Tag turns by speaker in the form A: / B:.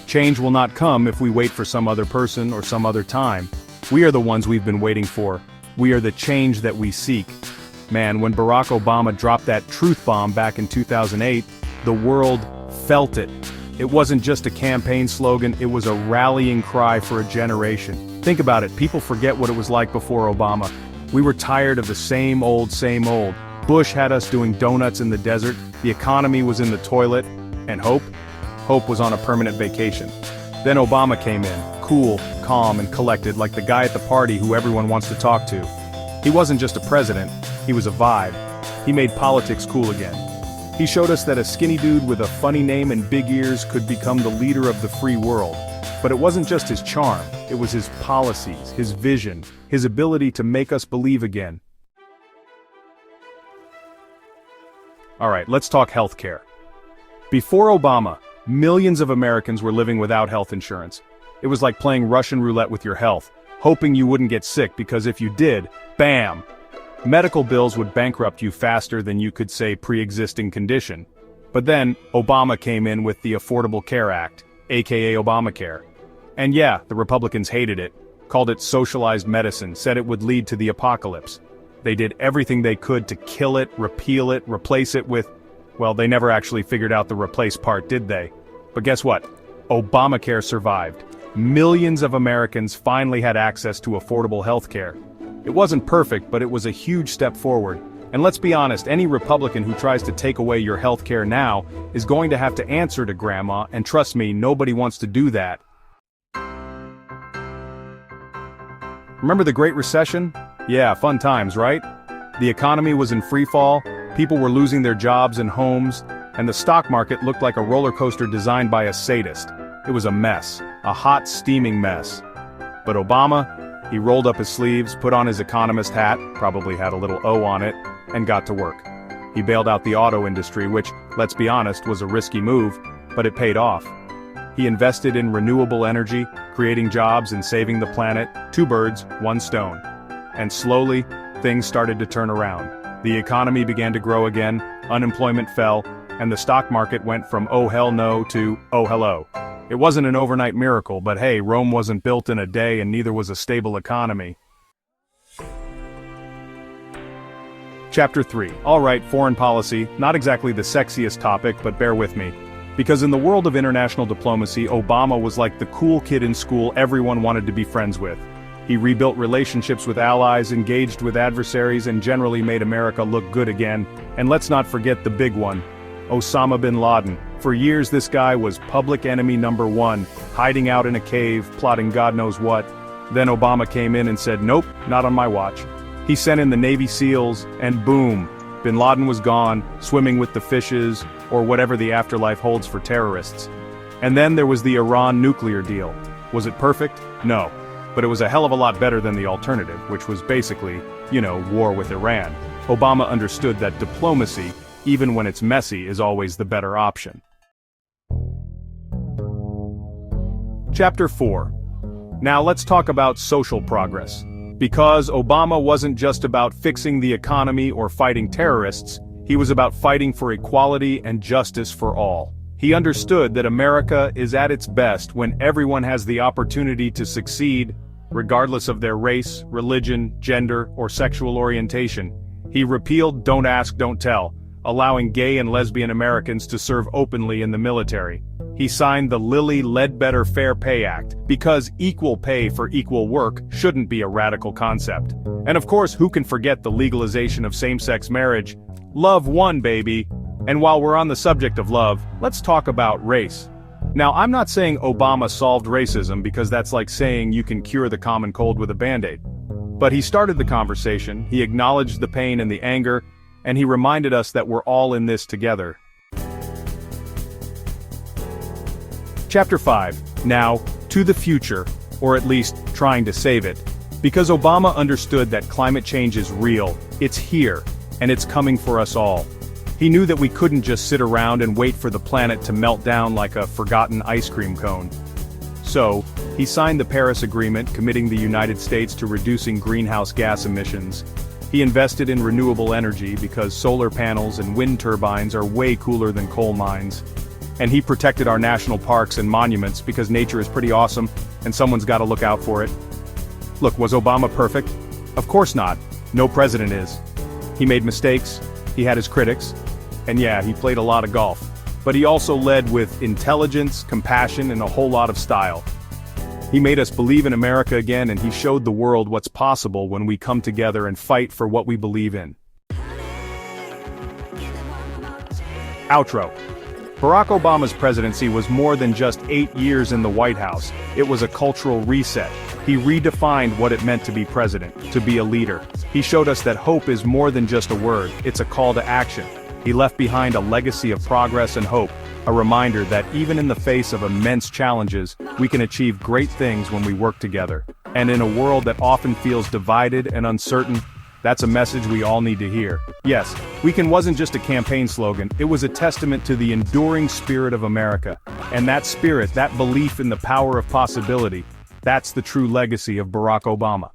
A: Change will not come if we wait for some other person or some other time. We are the ones we've been waiting for. We are the change that we seek. Man, when Barack Obama dropped that truth bomb back in 2008, the world felt it. It wasn't just a campaign slogan, it was a rallying cry for a generation. Think about it, people forget what it was like before Obama. We were tired of the same old, same old. Bush had us doing donuts in the desert, the economy was in the toilet, and hope? Hope was on a permanent vacation. Then Obama came in, cool, calm, and collected like the guy at the party who everyone wants to talk to. He wasn't just a president, he was a vibe. He made politics cool again. He showed us that a skinny dude with a funny name and big ears could become the leader of the free world. But it wasn't just his charm, it was his policies, his vision, his ability to make us believe again. Alright, let's talk healthcare. Before Obama, millions of Americans were living without health insurance. It was like playing Russian roulette with your health, hoping you wouldn't get sick because if you did, bam! Medical bills would bankrupt you faster than you could say pre-existing condition. But then, Obama came in with the Affordable Care Act, aka Obamacare. And yeah, the Republicans hated it, called it socialized medicine, said it would lead to the apocalypse. They did everything they could to kill it, repeal it, replace it with... Well, they never actually figured out the replace part, did they? But guess what? Obamacare survived. Millions of Americans finally had access to affordable health care. It wasn't perfect, but it was a huge step forward. And let's be honest, any Republican who tries to take away your health care now is going to have to answer to Grandma, and trust me, nobody wants to do that. Remember the Great Recession? Yeah, fun times, right? The economy was in free fall, people were losing their jobs and homes, and the stock market looked like a roller coaster designed by a sadist. It was a mess, a hot, steaming mess. But Obama, he rolled up his sleeves, put on his economist hat, probably had a little O on it, and got to work. He bailed out the auto industry, which, let's be honest, was a risky move, but it paid off. He invested in renewable energy, creating jobs and saving the planet, 2 birds, 1 stone. And slowly, things started to turn around. The economy began to grow again, unemployment fell, and the stock market went from oh hell no to oh hello. It wasn't an overnight miracle, but hey, Rome wasn't built in a day and neither was a stable economy. Chapter 3. Alright, foreign policy, not exactly the sexiest topic, but bear with me. Because in the world of international diplomacy, Obama was like the cool kid in school everyone wanted to be friends with. He rebuilt relationships with allies, engaged with adversaries, and generally made America look good again. And let's not forget the big one, Osama bin Laden. For years this guy was public enemy number 1, hiding out in a cave, plotting God knows what. Then Obama came in and said, nope, not on my watch. He sent in the Navy SEALs, and boom, bin Laden was gone, swimming with the fishes, or whatever the afterlife holds for terrorists. And then there was the Iran nuclear deal. Was it perfect? No. But it was a hell of a lot better than the alternative, which was basically, war with Iran. Obama understood that diplomacy, even when it's messy, is always the better option. Chapter 4. Now let's talk about social progress. Because Obama wasn't just about fixing the economy or fighting terrorists, he was about fighting for equality and justice for all. He understood that America is at its best when everyone has the opportunity to succeed, regardless of their race, religion, gender, or sexual orientation. He repealed Don't Ask, Don't Tell, allowing gay and lesbian Americans to serve openly in the military. He signed the Lilly Ledbetter Fair Pay Act, because equal pay for equal work shouldn't be a radical concept. And of course, who can forget the legalization of same-sex marriage? Love won, baby. And while we're on the subject of love, let's talk about race. Now, I'm not saying Obama solved racism because that's like saying you can cure the common cold with a Band-Aid. But he started the conversation, he acknowledged the pain and the anger, and he reminded us that we're all in this together. Chapter 5. Now, to the future, or at least trying to save it. Because Obama understood that climate change is real, it's here, and it's coming for us all. He knew that we couldn't just sit around and wait for the planet to melt down like a forgotten ice cream cone. So, he signed the Paris Agreement, committing the United States to reducing greenhouse gas emissions. He invested in renewable energy because solar panels and wind turbines are way cooler than coal mines. And he protected our national parks and monuments because nature is pretty awesome, and someone's gotta look out for it. Look, was Obama perfect? Of course not. No president is. He made mistakes, he had his critics, and yeah, he played a lot of golf. But he also led with intelligence, compassion, and a whole lot of style. He made us believe in America again, and he showed the world what's possible when we come together and fight for what we believe in. Outro. Barack Obama's presidency was more than just 8 years in the White House. It was a cultural reset. He redefined what it meant to be president, to be a leader. He showed us that hope is more than just a word, it's a call to action. He left behind a legacy of progress and hope, a reminder that even in the face of immense challenges, we can achieve great things when we work together. And in a world that often feels divided and uncertain, that's a message we all need to hear. Yes, We Can wasn't just a campaign slogan, it was a testament to the enduring spirit of America. And that spirit, that belief in the power of possibility, that's the true legacy of Barack Obama.